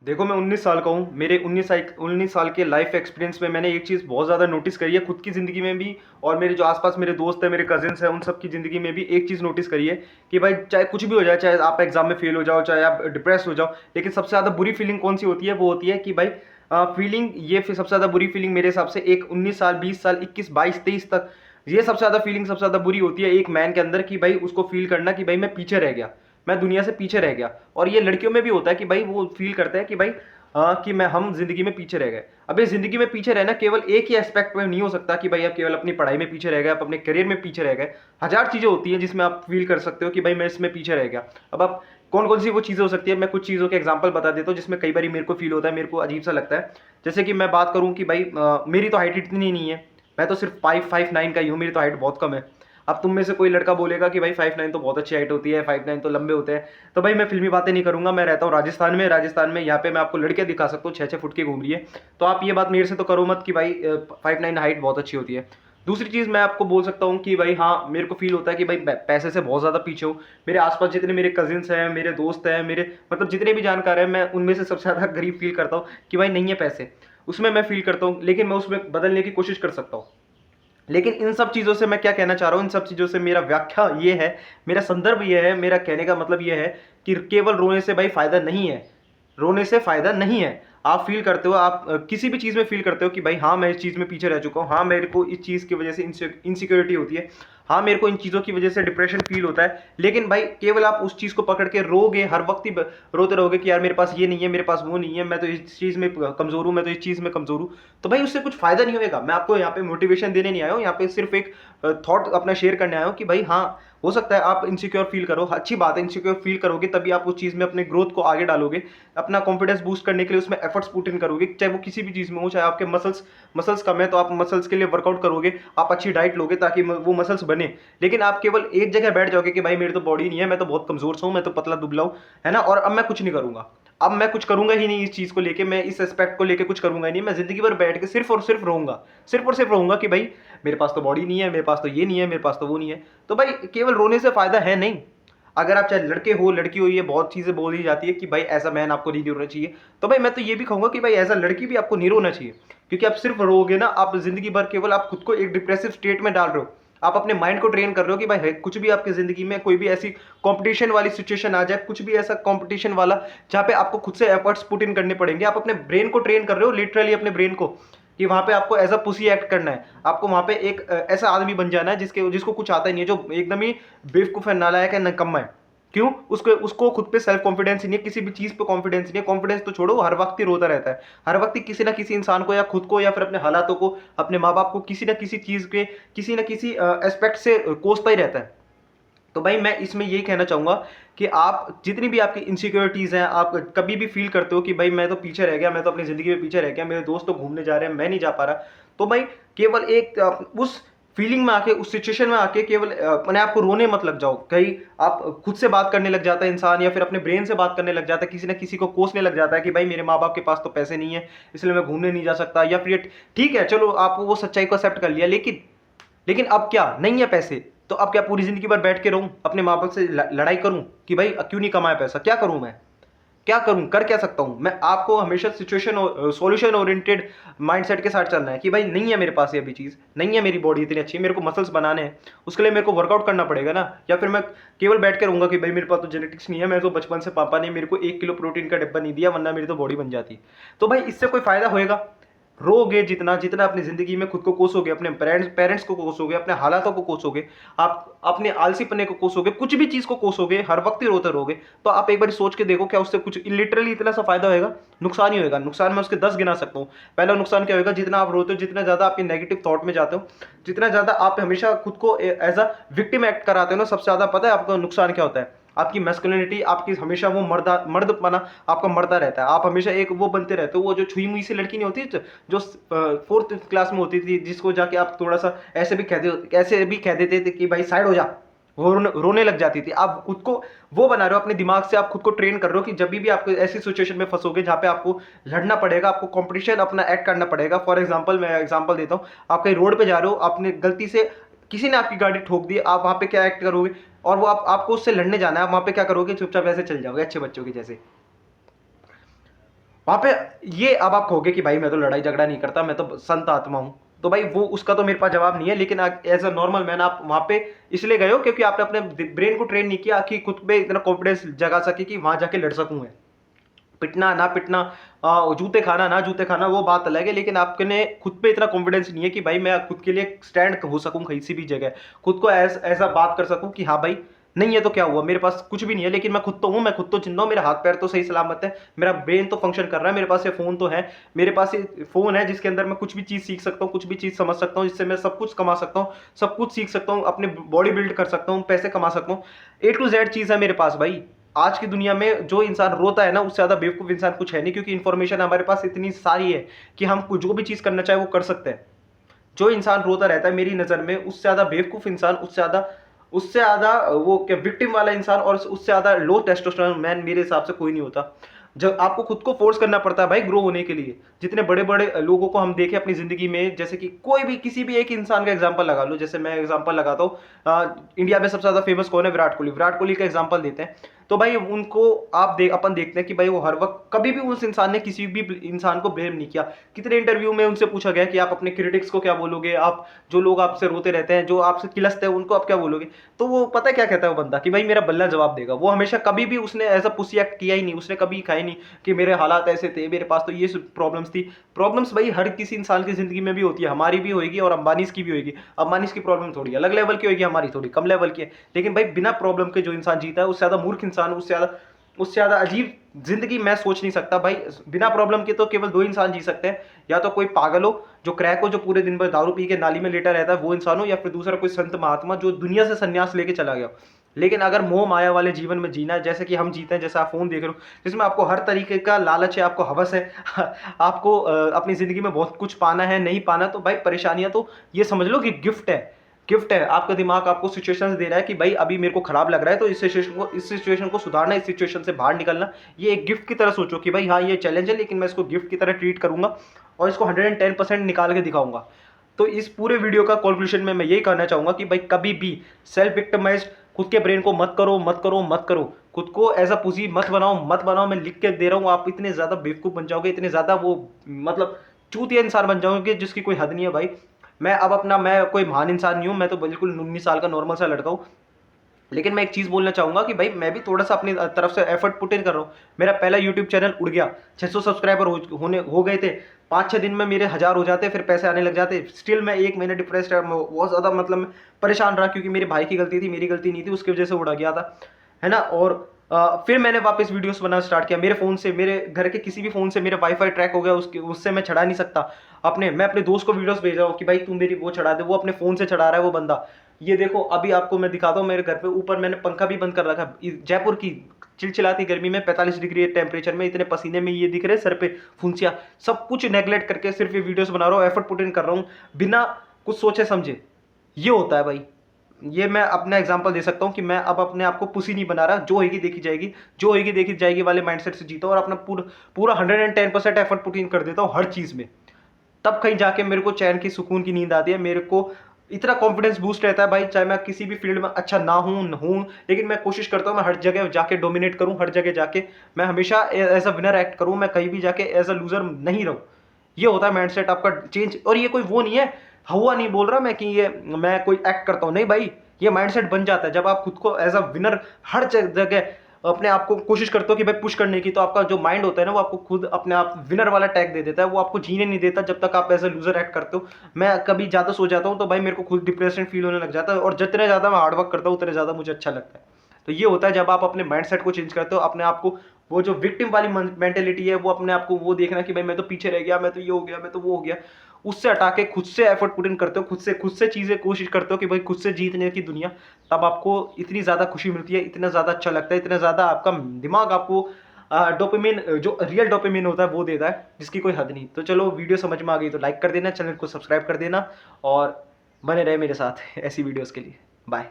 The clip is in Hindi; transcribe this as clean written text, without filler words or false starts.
देखो, मैं 19 साल का हूँ। मेरे 19 साल के लाइफ एक्सपीरियंस में मैंने एक चीज़ बहुत ज़्यादा नोटिस करी है, खुद की ज़िंदगी में भी और मेरे जो आसपास मेरे दोस्त हैं, मेरे कजिन्स हैं, उन सब की ज़िंदगी में भी एक चीज़ नोटिस करी है कि भाई चाहे कुछ भी हो जाए, चाहे आप एग्जाम में फेल हो जाओ, चाहे आप डिप्रेस हो जाओ, लेकिन सबसे ज़्यादा बुरी फीलिंग कौन सी होती है? वो होती है कि भाई फीलिंग, ये फिर सबसे ज़्यादा बुरी फीलिंग मेरे हिसाब से एक 19 साल, 20 साल, 21, 22, 23 तक, ये सबसे ज़्यादा फीलिंग सबसे ज़्यादा बुरी होती है एक मैन के अंदर कि भाई उसको फील करना कि भाई मैं पीछे रह गया, मैं दुनिया से पीछे रह गया। और ये लड़कियों में भी होता है कि भाई वो फील करते हैं कि भाई कि मैं हम जिंदगी में पीछे रह गए। अब ये जिंदगी में पीछे रहना केवल एक ही एस्पेक्ट में नहीं हो सकता कि भाई आप केवल अपनी पढ़ाई में पीछे रह गए, आप अपने करियर में पीछे रह गए। हजार चीजें होती हैं जिसमें आप फील कर सकते हो कि भाई मैं इसमें पीछे रह गया। अब आप कौन कौन सी वो चीजें हो सकती है, मैं कुछ चीजों के एग्जांपल बता देता हूँ जिसमें कई बार मेरे को फील होता है, मेरे को अजीब सा लगता है। जैसे कि मैं बात करूँ कि भाई मेरी तो हाइट इतनी नहीं है, मैं तो सिर्फ 5'9" का ही हूँ, मेरी तो हाइट बहुत कम है। अब तुम में से कोई लड़का बोलेगा कि भाई 5'9" तो बहुत अच्छी हाइट होती है, 5'9" तो लंबे होते हैं। तो भाई मैं फिल्मी बातें नहीं करूंगा, मैं रहता हूँ राजस्थान में। राजस्थान में यहाँ पे मैं आपको लड़के दिखा सकता हूँ 6-6 फुट की घूम रही है। तो आप ये बात मेरे से तो करो मत कि भाई 5'9" हाइट बहुत अच्छी होती है। दूसरी चीज मैं आपको बोल सकता हूँ कि भाई हाँ, मेरे को फील होता है कि भाई पैसे से बहुत ज्यादा पीछे हूँ। मेरे आसपास जितने मेरे कजिन्स हैं, मेरे दोस्त हैं, मेरे मतलब जितने भी जानकार हैं, मैं उनमें से सबसे ज्यादा गरीब फील करता हूँ कि भाई नहीं है पैसे, उसमें मैं फील करता हूँ। लेकिन मैं उसमें बदलने की कोशिश कर सकता हूँ। लेकिन इन सब चीज़ों से मैं क्या कहना चाह रहा हूँ, इन सब चीज़ों से मेरा व्याख्या ये है, मेरा संदर्भ ये है, मेरा कहने का मतलब ये है कि केवल रोने से भाई फायदा नहीं है। रोने से फायदा नहीं है। आप फील करते हो, आप किसी भी चीज़ में फील करते हो कि भाई हाँ मैं इस चीज़ में पीछे रह चुका हूँ, हाँ मेरे को इस चीज़ की वजह से इनसिक्योरिटी होती है, हाँ मेरे को इन चीज़ों की वजह से डिप्रेशन फील होता है। लेकिन भाई केवल आप उस चीज़ को पकड़ के रोगे, हर वक्त ही रोते रहोगे कि यार मेरे पास ये नहीं है, मेरे पास वो नहीं है, मैं तो इस चीज़ में कमज़ोर हूँ, मैं तो इस चीज़ में कमज़ोर हूँ, तो भाई उससे कुछ फायदा नहीं होगा। मैं आपको यहाँ पे मोटिवेशन देने नहीं आया हूँ, यहाँ पे सिर्फ एक थॉट अपना शेयर करने आया हूँ कि भाई हाँ, हो सकता है आप इनसिक्योर फील करो, अच्छी बात है, इनसिक्योर फील करोगे तभी आप उस चीज़ में अपने ग्रोथ को आगे डालोगे, अपना कॉन्फिडेंस बूस्ट करने के लिए उसमें एफर्ट्स पुट इन करोगे, चाहे वो किसी भी चीज़ में हो। चाहे आपके मसल्स कम है तो आप मसल्स के लिए वर्कआउट करोगे, आप अच्छी डाइट लोगे ताकि वो मसल्स बने। लेकिन आप केवल एक जगह बैठ जाओगे कि भाई मेरी तो बॉडी नहीं है, मैं तो बहुत कमजोर सा हूँ, मैं तो पतला दुबला हूँ, है ना, और अब मैं कुछ नहीं करूंगा, अब मैं कुछ करूंगा ही नहीं इस चीज को लेके, मैं इस एस्पेक्ट को लेके कुछ करूंगा ही नहीं, मैं जिंदगी भर बैठ के सिर्फ और सिर्फ रहूंगा, सिर्फ और सिर्फ रहूंगा कि भाई मेरे पास तो बॉडी नहीं है, मेरे पास तो ये नहीं है, मेरे पास तो वो नहीं है। तो भाई केवल रोने से फायदा है नहीं। अगर आप चाहे लड़के हो लड़की हो, ये बहुत चीजें बोली जाती है कि भाई ऐसा मैन आपको नहीं रोना चाहिए, तो भाई मैं तो ये भी कहूंगा कि भाई ऐसा लड़की भी आपको नहीं रोना चाहिए। क्योंकि आप सिर्फ रोगे ना, आप जिंदगी भर केवल आप खुद को एक डिप्रेसिव स्टेट में डाल रहे हो। आप अपने माइंड को ट्रेन कर रहे हो कि भाई कुछ भी आपकी जिंदगी में कोई भी ऐसी कंपटीशन वाली सिचुएशन आ जाए, कुछ भी ऐसा कंपटीशन वाला जहां पे आपको खुद से एफर्ट्स पुट इन करने पड़ेंगे, आप अपने ब्रेन को ट्रेन कर रहे हो, लिटरली अपने ब्रेन को, कि वहां पे आपको एज अ पुसी एक्ट करना है, आपको वहां पे एक ऐसा आदमी बन जाना है जिसको कुछ आता ही नहीं है, जो एकदम ही बेवकूफ है, नालायक है, नकम्मा है। क्यों? उसको उसको खुद पे सेल्फ कॉन्फिडेंस ही नहीं है, किसी भी चीज पे कॉन्फिडेंस नहीं है। कॉन्फिडेंस तो छोड़ो, हर वक्त ही रोता रहता है, हर वक्त ही किसी ना किसी इंसान को या खुद को या फिर अपने हालातों को, अपने माँ बाप को किसी ना किसी चीज के किसी ना किसी एस्पेक्ट से कोसता ही रहता है। तो भाई मैं इसमें यही कहना चाहूंगा कि आप जितनी भी आपकी इनसिक्योरिटीज हैं, आप कभी भी फील करते हो कि भाई मैं तो पीछे रह गया, मैं तो अपनी जिंदगी में पीछे रह गया, मेरे दोस्त तो घूमने जा रहे हैं, मैं नहीं जा पा रहा, तो भाई केवल एक उस फीलिंग में आके, उस सिचुएशन में आके केवल अपने आप को रोने मत लग जाओ। कहीं आप खुद से बात करने लग जाता है इंसान, या फिर अपने ब्रेन से बात करने लग जाता है, किसी ना किसी को कोसने लग जाता है कि भाई मेरे माँ बाप के पास तो पैसे नहीं है, इसलिए मैं घूमने नहीं जा सकता, या फिर ठीक है चलो आप वो सच्चाई को एक्सेप्ट कर लिया, लेकिन अब क्या नहीं है पैसे, तो अब क्या पूरी जिंदगी भर बैठ के रहूं, अपने माँ बाप से लड़ाई करूं कि भाई क्यों नहीं कमाया पैसा, क्या करूं मैं, क्या करूं, कर क्या सकता हूं मैं? आपको हमेशा सिचुएशन सॉल्यूशन ओरिएंटेड माइंडसेट के साथ चलना है कि भाई नहीं है मेरे पास ये अभी चीज़, नहीं है मेरी बॉडी इतनी अच्छी, मेरे को मसल्स बनाने हैं, उसके लिए मेरे को वर्कआउट करना पड़ेगा ना। या फिर मैं केवल बैठ के रहूंगा कि भाई मेरे पास तो जेनेटिक्स नहीं है, मैं तो बचपन से पापा ने मेरे को 1 किलो प्रोटीन का डिब्बा नहीं दिया वरना मेरी तो बॉडी बन जाती। तो भाई इससे कोई फायदा होएगा? रोगे जितना जितना अपनी जिंदगी में खुद को कोसोगे, अपने पेरेंट्स को कोसोगे, अपने हालातों को कोसोगे, आप अपने आलसीपने को कोसोगे, कुछ भी चीज को कोसोगे, हर वक्त ही रोते रहोगे, तो आप एक बार सोच के देखो क्या उससे कुछ लिटरली इतना सा फायदा होगा? नुकसान ही होगा। नुकसान मैं उसके 10 गिना सकता हूँ। पहला नुकसान क्या होगा? जितना आप रोते हो, जितना ज्यादा आपके नेगेटिव थॉट में जाते हो, जितना ज्यादा आप हमेशा खुद को एज अ विक्टिम एक्ट कराते हो ना, सबसे ज्यादा पता है आपको नुकसान क्या होता है? आपकी मैस्कुलिनिटी, आपकी हमेशा वो मर्दपना आपका मरता रहता है। आप हमेशा एक वो बनते रहते हो, वो जो छुई मुई सी लड़की नहीं होती जो 4th क्लास में होती थी, जिसको जाके आप थोड़ा सा ऐसे भी कह देते थे कि भाई साइड हो जा, वो रोने लग जाती थी। आप खुद को वो बना रहे हो, अपने दिमाग से आप खुद को ट्रेन कर रहे हो कि जब भी आप ऐसी सिचुएशन में फंसोगे जहां पे आपको लड़ना पड़ेगा, आपको कंपटीशन अपना एक्ट करना पड़ेगा। फॉर एग्जांपल, मैं एग्जांपल देता हूं, आप कहीं रोड पे जा रहे हो, आपने गलती से किसी ने आपकी गाड़ी ठोक दी, आप वहां पे क्या एक्ट करोगे? और वो आपको उससे लड़ने जाना है, आप वहां पे क्या करोगे? चुपचाप ऐसे चल जाओगे अच्छे बच्चों के जैसे। वहाँ पे ये अब आप कहोगे कि भाई मैं तो लड़ाई झगड़ा नहीं करता, मैं तो संत आत्मा हूँ, तो भाई वो उसका तो मेरे पास जवाब नहीं है। लेकिन एज अ नॉर्मल मैन आप वहाँ पे इसलिए गए हो क्योंकि आपने अपने ब्रेन को ट्रेन नहीं किया कि खुद पे इतना कॉन्फिडेंस जगा सके कि वहाँ जाके लड़ सकूँ मैं। पिटना ना पिटना, जूते खाना ना जूते खाना वो बात अलग है, लेकिन आपने खुद पे इतना कॉन्फिडेंस नहीं है कि भाई मैं खुद के लिए स्टैंड हो सकूं कहीं सी भी जगह, खुद को ऐसा बात कर सकूं कि हाँ भाई नहीं है तो क्या हुआ, मेरे पास कुछ भी नहीं है लेकिन मैं खुद तो हूं, मैं खुद तो जिंदा हूं, मेरे हाथ पैर तो सही सलामत है, मेरा ब्रेन तो फंक्शन कर रहा है, मेरे पास ये फोन तो है, मेरे पास ये फोन है जिसके अंदर मैं कुछ भी चीज सीख सकता हूँ, कुछ भी चीज समझ सकता हूँ, जिससे मैं सब कुछ कमा सकता हूँ, सब कुछ सीख सकता हूँ, अपने बॉडी बिल्ड कर सकता हूँ, पैसे कमा सकता हूँ। A to Z चीज है मेरे पास भाई। आज की दुनिया में जो इंसान रोता है ना उससे ज्यादा बेवकूफ इंसान कुछ है नहीं, क्योंकि इंफॉर्मेशन हमारे पास इतनी सारी है कि हम जो भी चीज करना चाहे वो कर सकते हैं। जो इंसान रोता रहता है मेरी नजर में उससे ज्यादा बेवकूफ इंसान, उससे ज्यादा वो क्या विक्टिम वाला इंसान और उससे ज्यादा लो टेस्टोस्टेरोन मैन मेरे हिसाब से कोई नहीं होता। जब आपको खुद को फोर्स करना पड़ता है भाई ग्रो होने के लिए। जितने बड़े बड़े लोगों को हम देखें अपनी जिंदगी में, जैसे कि कोई भी किसी भी एक इंसान का एग्जांपल लगा लो, जैसे मैं एग्जांपल लगाता हूँ, इंडिया में सबसे ज्यादा फेमस कौन है? विराट कोहली। विराट कोहली का एग्जांपल देते हैं तो भाई उनको अपन देखते हैं कि भाई वो हर वक्त कभी भी उस इंसान ने किसी भी इंसान को ब्लेम नहीं किया। कितने इंटरव्यू में उनसे पूछा गया कि आप अपने क्रिटिक्स को क्या बोलोगे, आप जो लोग आपसे रोते रहते हैं, जो आपसे किलसते हैं, उनको आप क्या बोलोगे? तो वो पता है क्या कहता है वो बंदा कि भाई मेरा बल्ला जवाब देगा। वो हमेशा कभी भी उसने एज अ पुसी एक्ट किया ही नहीं, उसने कभी कहा ही नहीं कि मेरे हालात ऐसे थे, मेरे पास तो ये प्रॉब्लम्स थी। प्रॉब्लम्स भाई हर किसी इंसान की जिंदगी में भी होती है, हमारी भी होगी और अंबानीज की भी होगी। अंबानीज की प्रॉब्लम थोड़ी अलग लेवल की होगी, हमारी थोड़ी कम लेवल की है, लेकिन भाई बिना प्रॉब्लम के जो इंसान जीता है उससे ज्यादा मूर्ख इंसान, उससे ज्यादा अजीब जिंदगी मैं सोच नहीं सकता भाई। बिना प्रॉब्लम के तो केवल दो इंसान जी सकते हैं, या तो कोई पागल हो जो क्रैक हो, जो पूरे दिन भर दारू पी के नाली में लेटा रहता है वो इंसान हो, या फिर दूसरा कोई संत महात्मा जो दुनिया से संन्यास लेके चला गया। लेकिन अगर मोह माया वाले जीवन में जीना है जैसे कि हम जीते हैं, जैसे आप फोन देख रहे हो जिसमें आपको हर तरीके का लालच है, आपको हवस है आपको अपनी जिंदगी में बहुत कुछ पाना है, नहीं पाना, तो भाई परेशानियां तो ये समझ लो कि गिफ्ट है। गिफ्ट है, आपका दिमाग आपको सिचुएशंस दे रहा है कि भाई अभी मेरे को खराब लग रहा है तो इस सिचुएशन को सुधारना, इस सिचुएशन से बाहर निकलना, ये एक गिफ्ट की तरह सोचो कि भाई हाँ ये चैलेंज है लेकिन मैं इसको गिफ्ट की तरह ट्रीट करूंगा और इसको 110% निकाल के दिखाऊंगा। तो इस पूरे वीडियो का कंक्लूजन में मैं यही कहना चाहूंगा कि भाई कभी भी सेल्फ विक्टिमाइज खुद के ब्रेन को मत करो, मत करो, मत करो। खुद को एज अ पुसी मत बनाओ, मत बनाओ। मैं लिख के दे रहा हूँ, आप इतने ज्यादा बेवकूफ बन जाओगे, इतने ज्यादा वो मतलब चूतिया इंसान बन जाओगे जिसकी कोई हद नहीं है भाई। मैं कोई महान इंसान नहीं हूं, मैं तो बिल्कुल 19 साल का नॉर्मल सा लड़का हूं। लेकिन मैं एक चीज बोलना चाहूंगा कि भाई मैं भी थोड़ा सा अपनी तरफ से एफर्ट पुट इन कर रहा हूँ। मेरा पहला यूट्यूब चैनल उड़ गया, 600 सब्सक्राइबर हो गए थे, 5-6 दिन में मेरे 1000 हो जाते, फिर पैसे आने लग जाते। स्टिल मैं 1 महीने डिप्रेस्ड है, बहुत ज्यादा मतलब मैं परेशान रहा क्योंकि मेरे भाई की गलती थी, मेरी गलती नहीं थी, उसकी वजह से उड़ा गया था, है ना। और फिर मैंने वापस वीडियोस बनाना स्टार्ट किया। मेरे फोन से, मेरे घर के किसी भी फोन से मेरा वाईफाई ट्रैक हो गया, उससे मैं चढ़ा नहीं सकता। मैं अपने दोस्त को वीडियोस भेज रहा हूँ कि भाई तू मेरी वो चढ़ा दे, वो अपने फोन से चढ़ा रहा है वो बंदा। ये देखो अभी आपको मैं दिखाता हूँ, मेरे घर पे ऊपर मैंने पंखा भी बंद कर रखा है। जयपुर की चिलचिलाती गर्मी में 45 डिग्री टेम्परेचर में इतने पसीने में ये दिख रहे हैं सर पे फुंसिया, सब कुछ नेगलेक्ट करके सिर्फ ये वीडियोस बना रहा हूँ, एफर्ट पुट इन कर रहा हूँ बिना कुछ सोचे समझे। ये होता है भाई। ये मैं अपना एग्जांपल दे सकता हूँ कि मैं अब अपने आप को पुसी नहीं बना रहा, जो होगी देखी जाएगी, जो होगी देखी जाएगी वाले माइंडसेट से जीता हूँ और अपना पूरा पूरा 110% एफर्ट पुट इन कर देता हूँ हर चीज में। तब कहीं जाके मेरे को चैन की सुकून की नींद आती है, मेरे को इतना कॉन्फिडेंस बूस्ट रहता है भाई। चाहे मैं किसी भी फील्ड में अच्छा ना हूँ लेकिन मैं कोशिश करता हूँ मैं हर जगह जाके डोमिनेट करूँ, हर जगह जाके मैं हमेशा एज अ विनर एक्ट करूँ, मैं कहीं भी जाके एज अ लूजर नहीं रहूँ। ये होता है माइंडसेट आपका चेंज। और ये कोई वो नहीं है, हुआ नहीं बोल रहा मैं कि ये मैं कोई एक्ट करता हूँ, नहीं भाई। ये माइंडसेट बन जाता है जब आप खुद को एज अ विनर हर जगह अपने आप को कोशिश करते हो कि भाई पुश करने की, तो आपका जो माइंड होता है ना वो आपको खुद अपने आप विनर वाला टैग दे देता है, वो आपको जीने नहीं देता जब तक आप एज ए लूजर एक्ट करते हो। मैं कभी ज्यादा सो जाता हूँ तो भाई मेरे को खुद डिप्रेशन फील होने लग जाता है, और जितने ज्यादा मैं हार्डवर्क करता हूँ उतने ज्यादा मुझे अच्छा लगता है। तो ये होता है जब आप अपने माइंडसेट को चेंज करते हो, अपने आप को वो जो विक्टिम वाली मेंटेलिटी है वो अपने आप को वो देखना कि भाई मैं तो पीछे रह गया, मैं तो ये हो गया, मैं तो वो हो गया, उससे हटा के खुद से एफर्ट पुट इन करते हो, खुद से चीजें कोशिश करते हो कि भाई खुद से जीतने की दुनिया। तब आपको इतनी ज्यादा खुशी मिलती है, इतना ज्यादा अच्छा लगता है, इतना ज्यादा आपका दिमाग आपको डोपामिन, जो रियल डोपामिन होता है वो देता है जिसकी कोई हद नहीं। तो चलो वीडियो समझ में आ गई तो लाइक कर देना, चैनल को सब्सक्राइब कर देना और बने रहे मेरे साथ ऐसी वीडियोस के लिए। बाय।